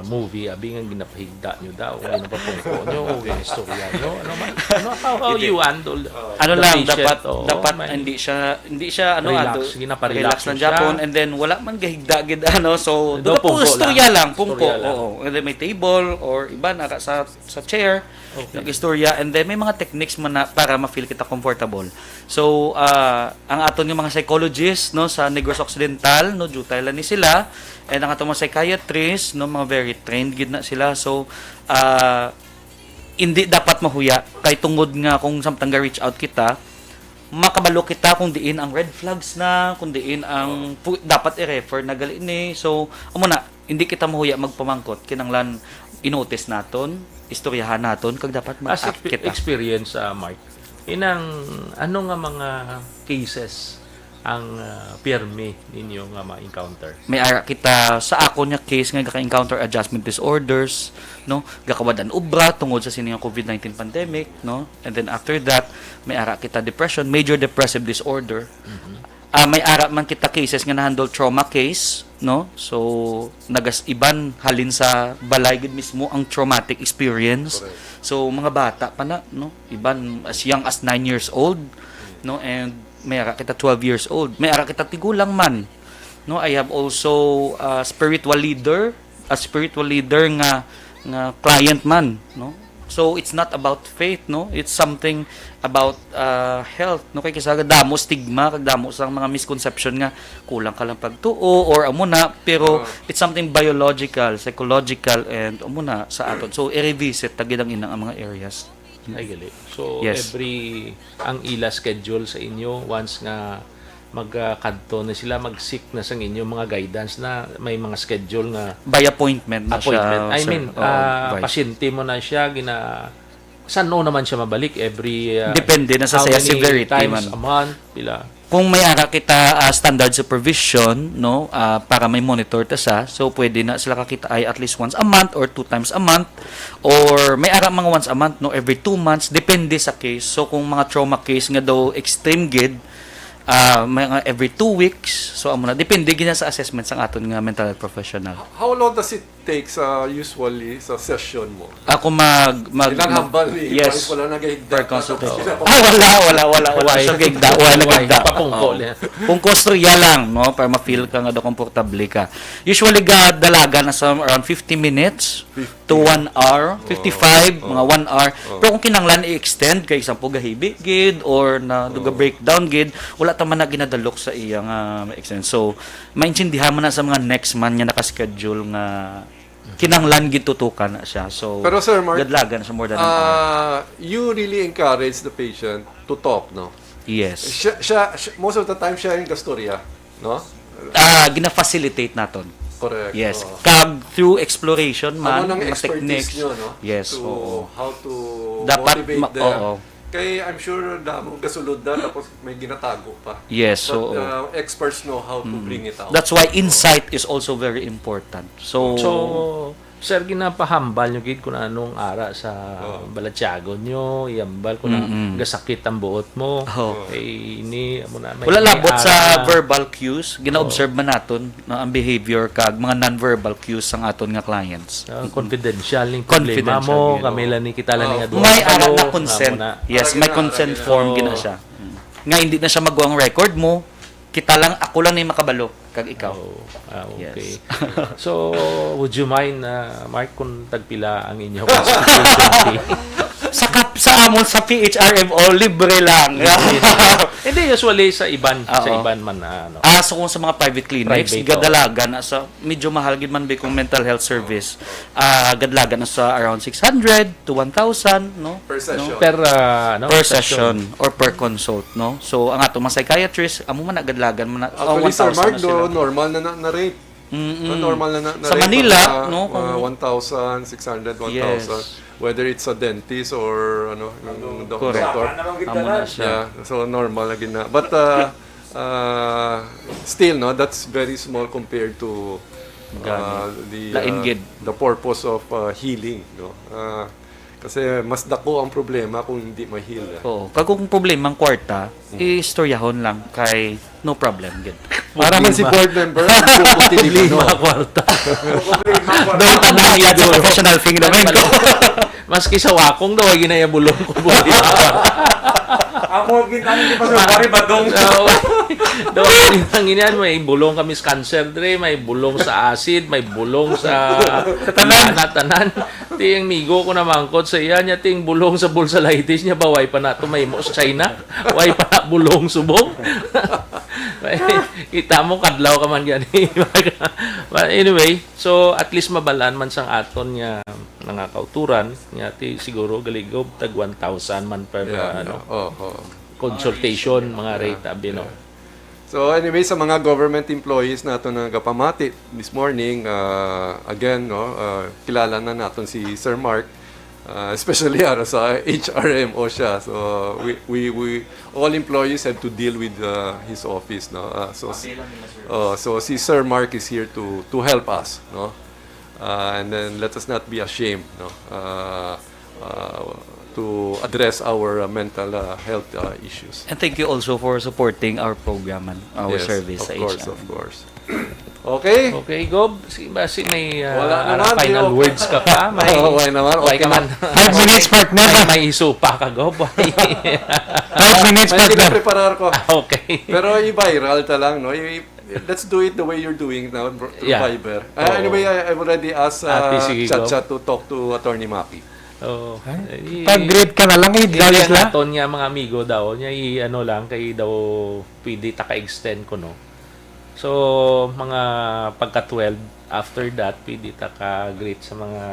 movie abi nga ginapahigda nyo daw kung ano pa pungko nyo o istorya nyo how you handle Ano the lang patient, dapat may- hindi siya Relax, relax ginaparelax lang mo siya. Japon, and then wala man gahigda gid so Do do po pungko istorya lang. lang pungko, Istorya lang. oo, and then may table or iba naka sa chair nag-istorya, and then may mga techniques man na para ma-feel kita comfortable. So ang aton yung mga psychologists, no, sa Negros Occidental, no, jutay lang ni sila, and ang aton mga psychiatrists, no, mga very trained gid na sila. So hindi dapat mahuya kay tungod nga kung samtang ga-reach out kita, makabalo kita kung diin ang red flags na, kung diin ang dapat i-refer na gali ni. So amo na, hindi kita mahuya magpamangkot, kinanglan inotis naton, istoryahan naton kag dapat as mag-act kita. experience Mark, inang ano nga mga cases ang pirmi ninyo nga ma-encounter? May ara kita sa ako nya case nga gaka-encounter adjustment disorders, no, gakawadan ubra tungod sa sini nga COVID-19 pandemic, no, and then after that may ara kita depression, major depressive disorder. May ara man kita cases nga na-handle trauma case, no, so nagas-iban halin sa balay gid mismo ang traumatic experience. So mga bata pa na, no, iban as young as 9 years old, no, and may ara kita 12 years old, may ara kita tigulang man, no. I have also a spiritual leader nga client man, no, So it's not about faith, no? It's something about health, no? Kay kasi damo stigma, kag damo sang mga misconception nga kulang ka lang pagtuo or amo na, pero it's something biological, psychological, and amo na sa aton. So i-revisit tagid ang inang mga areas. Ay gali. So Yes. ang ila schedule sa inyo once nga magkadto na sila mag-seek na sa inyo mga guidance na may mga schedule nga By appointment na appointment. siya. I sir. mean, Oo, Vice. pasyente mo na siya saan naman siya mabalik every Depende na sa how saya many severity times man. a month pila. Kung may ara kita standard supervision, no, para may monitor ta sa, so pwede na sila kakita ay at least once a month or 2 times a month, or may ara mga once a month, no, every 2 months, depende sa case. So kung mga trauma case nga daw extreme gid, mga every 2 weeks, so amo na depende gina sa assessment sa aton nga mental health professional. How long does it take usually sa session mo? Ako Inaghambal ni yes, wala nagahigda. per consultation. Wala siya gigda, wala gigda. Papungko. Kung kostorya lang, no, para ma-feel ka nga do komportable ka. Usually ga dalaga na sa around 50 minutes to 1 hour, 55, mga 1 hour. Pero kung kinanglan i-extend kay example gahibi gid or na duga breakdown gid, wala ta man na ginadalok sa iyang extend. So maintindihan mo na sa mga next man nga naka-schedule nga kinanglan gid tutukan na siya. So Pero Sir Mark, gadlagan sa more than an hour. you really encourage the patient to talk, no? Yes. Most of the time, siya yung kastorya, no? Gina-facilitate naton. Correct. Yes. Oo. Kag through exploration man, Ano ng mga expertise nyo, no? Yes, To oo. how to Dapat motivate them. oo. Kaya I'm sure damong gasulod na tapos may ginatago pa. Yes, But so experts know how to bring it out. that's why insight is also very important. So, So, sir, ginapahambal nyo gid kung anong ara sa balatyagon nyo, iambal kung na gasakit ang buot mo. Oo. Ini mo na may wala labot ara sa na- verbal cues, gina-observe man naton na ang behavior kag mga non-verbal cues sang aton nga clients. confidential ning problema Confidential, mo, yun. kami lang ni kita lang nga duha May ka ara lo, na consent. nga mo na. Yes, may consent form gina siya. Nga hindi na siya magawa ang record mo, kita lang ako lang ni makabalo kag ikaw. Oh, okay. Yes. So, would you mind, Mark, kung tagpila ang inyong constituency? sa amon sa PHRMO libre lang. Hindi, usually sa iban Oo. man na ano. So kung sa mga private clinics, Private, gadalaga na sa medyo mahal gid man ba kung mental health service. Gadalaga na sa around 600 to 1,000, no? Per session. Per, ano, Per session or per consult, no? So ang ato mga psychiatrist, amo man gadlagan man na Actually, Sir 1,000 Mark, na sila. normal na rate. Normal na Sa rate. Manila, Mga, no, kung- 1,000, 600, 1,000. Yes. Whether it's a dentist or yung Correct. doctor. Amo na siya. Yeah, so normal na gina. But still, no, that's very small compared to Lain gid. the purpose of healing, no. Kasi mas dako ang problema kung hindi ma-heal. Oo. Kag kung problema ang kwarta, istoryahon lang kay no problem gid. Para man si board member, puputi ni Lima kwarta. Doon tanong niya sa professional thing naman ko. Maski sa wakong daw, ay ginayabulong ko po. Ako ginamit pa sa bari badong. Daw, ang inian, may bulong kami sa cancer dre, may bulong sa acid, may bulong sa tanan. Tiyang migo ko na mangkot sa iya niya, ting bulong sa bulsalitis niya, baway pa na tumay mo sa China, way pa na bulong subong. Kita mo, kadlaw ka man yan. But anyway, so at least mabalan man sang aton nga nangakauturan, nga ti siguro galigob tag 1,000 man per consultation, mga rate abi, no? So anyway, sa mga government employees nato na nagapamati this morning, again, no, kilala na naton si Sir Mark, especially sa HRMO siya. So we all employees have to deal with his office, no. So si Sir Mark is here to help us, no. And then let us not be ashamed, no, to address our mental health issues. And thank you also for supporting our program and our Yes, service sa of course, HR. of course. Okay. Okay, Gob. Basi may Wala naman, final okay. words ka pa. May, Okay naman, okay ka man. 5 minutes, partner. May isupa ka, Gob. 5 minutes, May partner. preparar ko. Okay. Pero i-viral ta lang, no? Let's do it the way you're doing now through Yeah. Viber. Oo. Anyway, I've already asked Sige, Chacha to talk to Attorney Maki. Oh, Pag-grade ka na lang, hindi dahil ang la. aton niya mga amigo daw, niya ano lang, kay daw pwede taka-extend ko, no? So, mga pagka-12, after that, pwede taka-greet sa mga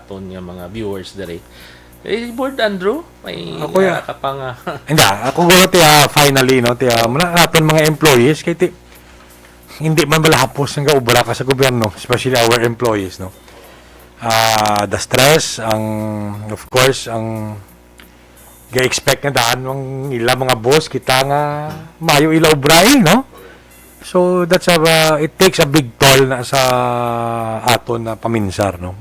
aton niya, mga viewers dere. Board Andrew, may Ako ya. ka pa nga. Hindi, ako gulo tiya finally, no, tiya, muna natin mga employees, kaya hindi man malahapos ang gaubra ka sa gobyerno, especially our employees, no. The stress, of course, ang ga-expect na daan ng ilang mga boss, kita nga mayo ila ubray, no. So, it takes a big toll na sa aton na paminsar, no.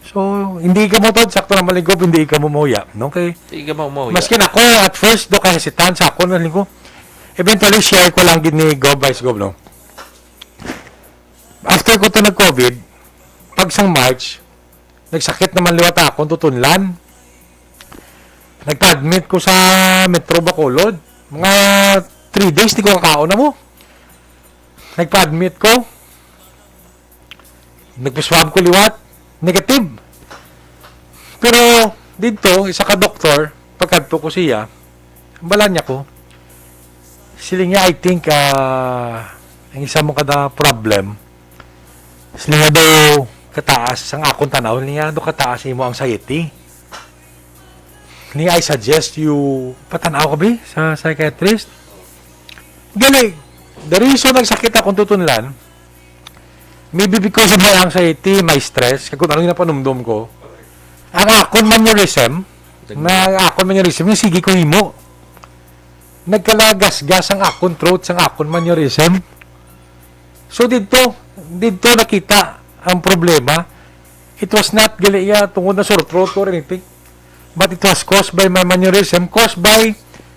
So, hindi ka mo to, sakto na maligob, hindi ka mo muya, no. Kay, Hindi ka mo. maskin ako, at first, do ka hesitant sa ako, naling ko, eventually, share ko lang din ni Gob, Vice Gob, no. After ko to nag-COVID, pag sang March, nagsakit naman liwat ako, tutunlan. Nagpa-admit ko sa Metro Bacolod. Mga 3 days, di ko kakaon na mo. Nagpa-admit ko. Nagpa-swab ko liwat. Negative. Pero, dito, isa ka doktor, pagkadto ko siya, bala niya ko, sila niya, I think, ang isa mo kada problem, sila nga daw kataas, ang akong tanaw, niya daw kataas mo ang anxiety. Niya, I suggest you, patanaw ka ba sa psychiatrist? Gali, the reason nagsakit akong tutunlan, maybe because of my anxiety, my stress, kung ano yung napanumdum ko, ang akon mannerism, yung sige ko himo. Nagkalagas-gas ang akon throat sa akon mannerism. So dito nakita ang problema. It was not gali tungod na sore throat or anything, but it was caused by my mannerism, caused by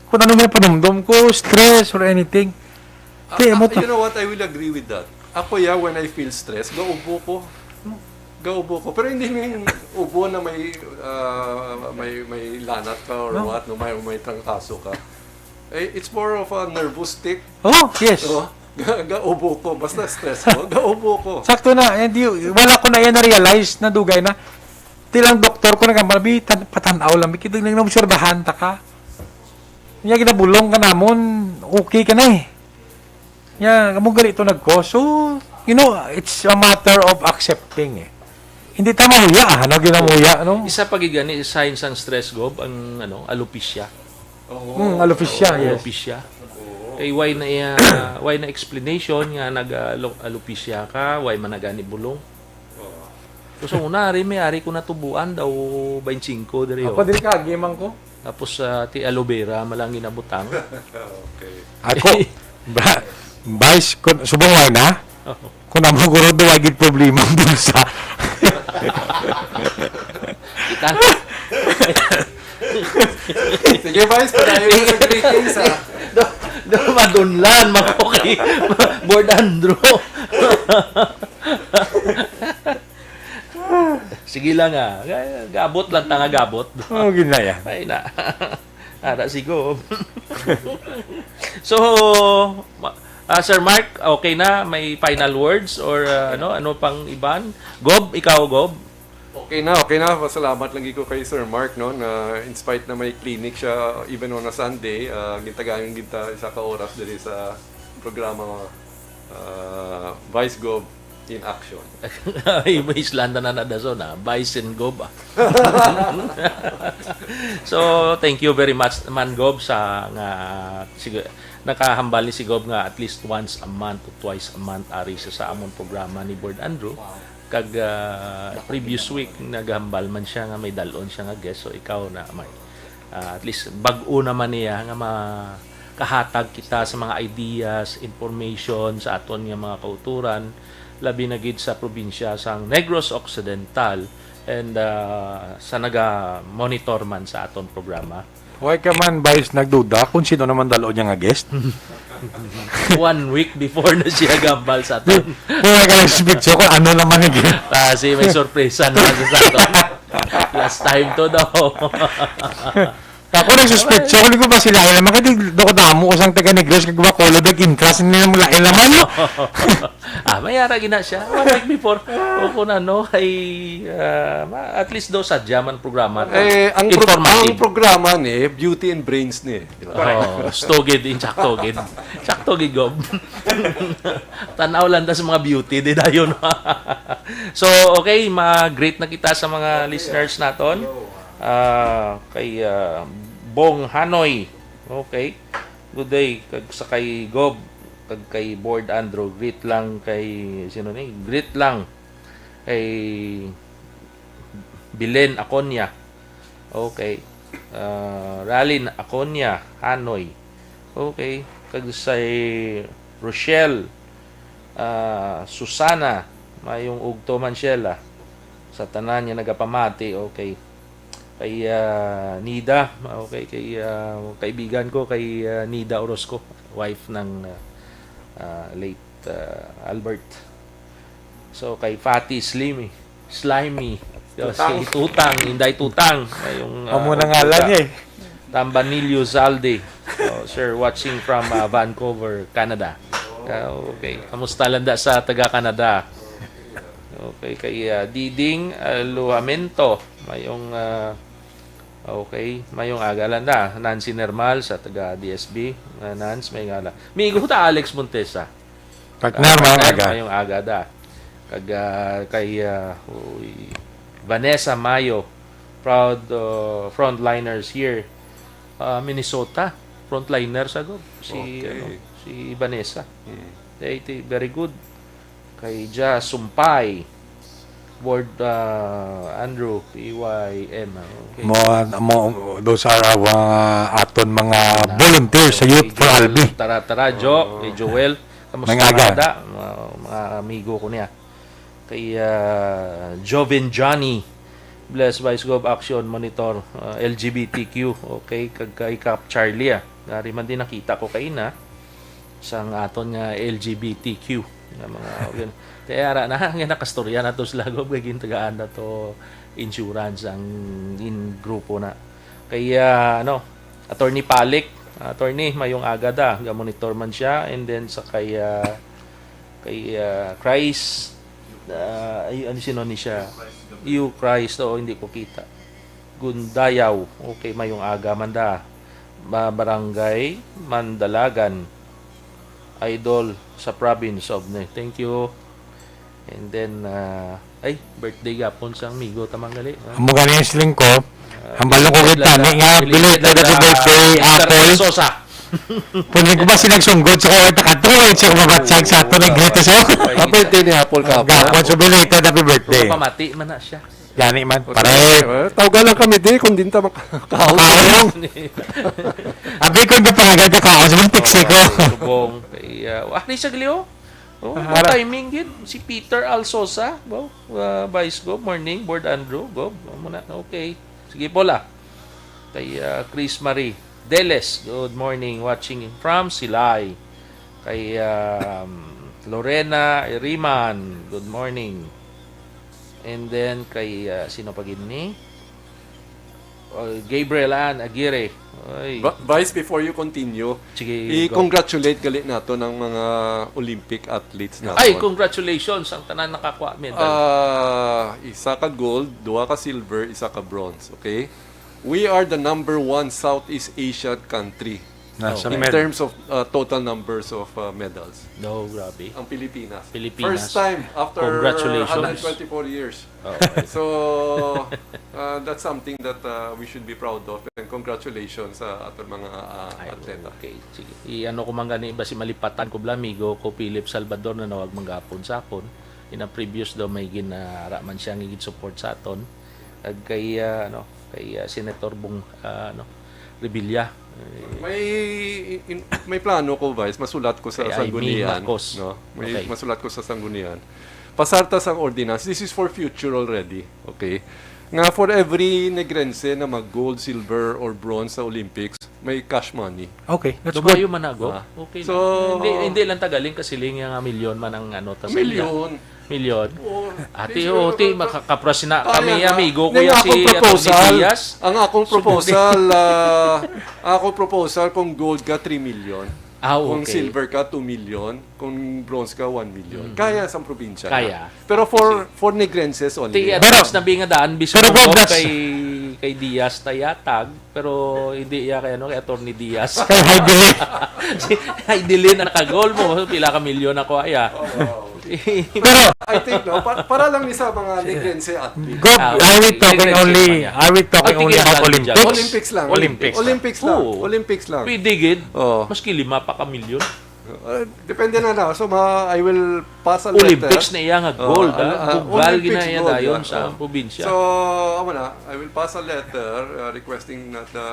kung ano may panumdum ko, stress or anything. Kaya mo You know what? I will agree with that. Ako when I feel stress, gaubo ko. Gaubo ko. Pero hindi may ubo na may lanat ka or what, no, may trangkaso ka. It's more of a nervous tick. Oh, yes. No? Gaubo ko. Basta stress ko, gaubo ko. Sakto na. Wala ko na yan na-realize na dugay na. Tilang doktor ko nagkamalabi, patanaw lang. Kita lang namusurbahan ta ka. Nga ginabulong ka namon, okay ka na eh. Nga, kamong ganito nagko. So, it's a matter of accepting eh. Hindi tama huya, ginamuya, no? Isa pagigani, signs ng stress, Gob, ang alopecia. Alopecia, yes. Alopecia. Kay why na explanation nga nag-alopecia ka, why managani bulong. So una may ari ko natubuan daw 25 diri. Ako din kagimang ko. Tapos ti aloe vera malang ginabutang. Okay. Ako, Vice, subong na, kung naman ko rin wagid problema ang bulsa. Kita. Sige, Vice, padayo mo sa greetings, ha? Do madunlan makoki. Board Andrew. Sige lang gabot lang tanga gabot. Oh, ginaya. Ay na. Ara sigo. So, Sir Mark, okay na? May final words or ano pang iban? Gob, ikaw Gob? Okay na. Pasalamat lang ko kay Sir Mark, no, na in spite na may clinic siya even on a Sunday, gintagayon ginta isa ka oras diri sa programa Vice Gob in Action. Iba Islanda na nadaso na. Bison Gob. So, thank you very much man Gob sa nga nakahambali si Gob nga at least once a month or twice a month ari sa amon programa ni Board Andrew. Kag previous week naghambal man siya nga may dalon siya nga guest, so ikaw na may at least bag-o naman niya nga makahatag kita sa mga ideas, information sa aton nga mga kauturan labi na gid sa probinsya sang Negros Occidental and sa naga-monitor man sa aton programa. Huwag ka man, Vice, nagduda kung sino naman dalo niya nga guest. 1 week before na siya gambal sa aton. Huwag ka nag-speak kung ano naman yung guest. Kasi may sorpresa na sa aton. Last time to daw. Ako nagsuspect siya, kung ko ba sila ilang makati do ko damo ko sang taga Negros kag ba ko dag interest nila mula ilaman no. mayara gina siya. Like before, o kung ano, ay at least daw sa Jaman programa. Ang programa ni Beauty and Brains ni. Di ba? Stogid in Chaktogid. Chaktogid gob. Tanaw lang ta sa mga beauty, di dayon. So, okay, ma-great na kita sa mga listeners naton. Kay Bong Hanoy. Okay. Good day. Kag sa kay Gob, kag kay Board Andrew, greet lang kay sino ni? Greet lang kay Bilen Aconya. Okay. Ralin Aconya, Hanoy. Okay. Kag sa Rochelle, Susana, mayong ugto man siya sa tanan niya nagapamati. Okay. Kay Nida, okay, kay kaibigan ko kay Nida Orozco, wife ng late Albert. So kay Fatty Slimy, si Tutang, Inday Tutang, yung Amo na ngalan niya eh. Tambanilio Zalde. So, sir, watching from Vancouver, Canada. Okay, kamusta landa sa taga Canada? Okay, kay Diding Luamento, mayong okay, mayong agalan na. Nancy Nermal sa taga DSB. Nance, may ngala. Migo ta Alex Montesa. Partner mga aga. Mayong aga da. Kag kay Vanessa Mayo, proud frontliners here. Minnesota, frontliners ago. Si Vanessa. Very good. Kay Ja Sumpay, Board Andrew PYM. Okay. Mo those are our aton mga volunteers sa Youth for Albi. Tara Jo, kay Joel, kamusta Mga aga. ada mga amigo ko niya. Kay Joven Johnny, Bless Vice Gov Action Monitor, LGBTQ, okay, kay Cap Charlie. Ngari man din nakita ko kay na sang aton nga LGBTQ nga mga kaya ara na nga nakastorya na to sila go gagin tagaan na to insurance ang in grupo na kaya attorney Palik, attorney mayong agada ga monitor man siya, and then sa kay Christ ano sino ni siya you Christ hindi ko kita Gundayaw, okay, mayong aga manda barangay Mandalagan idol sa province of thank you. And then birthday gapon sang migo tamanggali. Amo ganin siling ko. Ang balong ko kita ni nga belated happy birthday Apple. Sosa. Punin ko ba sinagsunggod sa kawat takatuloy sa mabatsag sa ato ng greatest sa. Happy birthday ni Apple ka. Gapon so belated happy birthday. Pamati man na siya. Yani man pare. Tawagan lang kami di kung dinta makakaon. Abi ko na pangagad ka ako sa pixie ko. Subong kay ni siya gliyo. Timing gid si Peter Alsosa, Vice Go, morning, Board Andrew, go muna. Okay. Sige pola. Kay Chris Marie Deles, good morning, watching from Silay. Kay Lorena Iriman, good morning. And then kay sino pa gid ni? Gabriel Ann Aguirre. Oy. Vice, before you continue, Sige, i-congratulate galit nato ng mga Olympic athletes nato. Ay, congratulations ang tanan nakakuha medal. Isa ka gold, dua ka silver, isa ka bronze. Okay? We are the number 1 Southeast Asian country in terms of total numbers of medals. No, grabe. Ang Pilipinas. Pilipinas. First time after Congratulations. 124 years. So, that's something that we should be proud of. And congratulations sa ating mga atleta. Okay, sige. I-ano ko man gani ba si malipatan ko blamigo ko Philip Salvador na nawag manggapon sa akon. In a previous daw may ginara man siya ngigit support sa aton. Ag kay kay Senator Bong Revilla. May plano ko, Vice, masulat ko sa Kay sanggunian. Aimee Marcos. No? Okay. Masulat ko sa sanggunian. Pasartas ang ordinance. This is for future already. Okay? Nga for every negrense na mag-gold, silver, or bronze sa Olympics, may cash money. Okay, that's Dumayo good. man ako. Okay. So, hindi lang tagaling kasi nga milyon man ang ta sa ila. Milyon. milyon. Ati siguro- oti makakapras na kami Kaya nga. amigo ko Ang yan si akong Atty. Diaz. ang akong proposal kung gold ka 3 million. Kung Okay. silver ka, 2 million. Kung bronze ka, 1 million. Kaya sa probinsya. Kaya. Pero for Negrenses only. Ti advance na binga daan biso Pero, Bob, ko that's- kay Diaz tayatag pero hindi ya kay kay Atty. Diaz. Kay Heidelin. Si Heidelin ang nakagol mo pila ka milyon ako aya. Pero, I think, no? Para lang ni sa mga Negrense athlete. Gob, are we talking only about Olympics? Olympics lang. Olympics. Olympics lang. Oo. Olympics lang. Pwede gid. Oo. Maski 5 pa ka milyon. Depende na na. So, I will pass a letter. Olympics na iya nga gold, Bugal Olympics gina iya gold, dayon yeah. sa probinsya. So, amo na, I will pass a letter requesting that the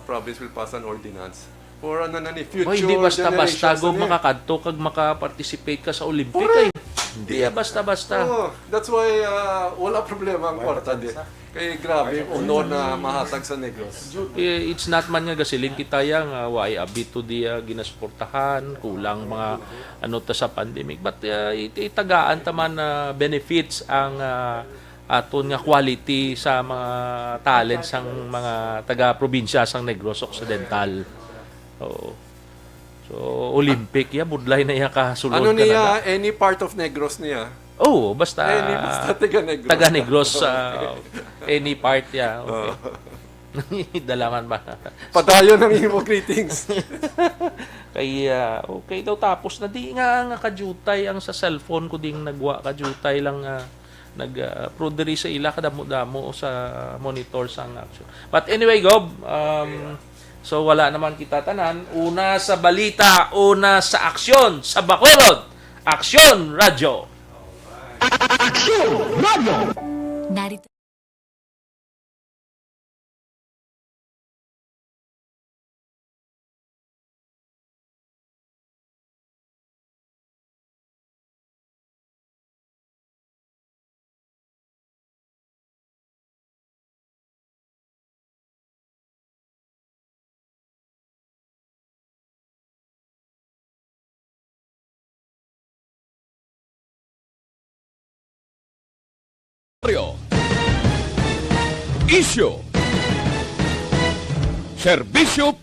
province will pass an ordinance for ano na ni future Oy, hindi basta-basta generations go na niya. makakadto kag maka-participate ka sa Olympic kay. Hindi ya basta-basta. Oh, that's why wala problema ang kwarta di. Kay grabe yung honor na mahatag sa Negros. It's not man nga gasilin kita yang why abito di ginasportahan, kulang mga ano ta sa pandemic, but itagaan ta man benefits ang aton nga quality sa mga talents sang mga taga-probinsya sang Negros Occidental. Oo. So Olympic ya budlay na ya kasulod Ano niya, Canada. any part of Negros niya. Oh, basta Any basta taga Negros. taga Negros any part ya. Okay. Dalaman ba? Padayon ng imo greetings. Kaya okay daw tapos na di nga kajutay ang sa cellphone ko ding nagwa kajutay lang nag sa ila kadamo-damo sa monitor sang action. But anyway, Gob, so wala naman kita tanan. Una sa balita, una sa aksyon, sa Bacolod. Aksyon Radyo. Narito Isyo. Serbisyo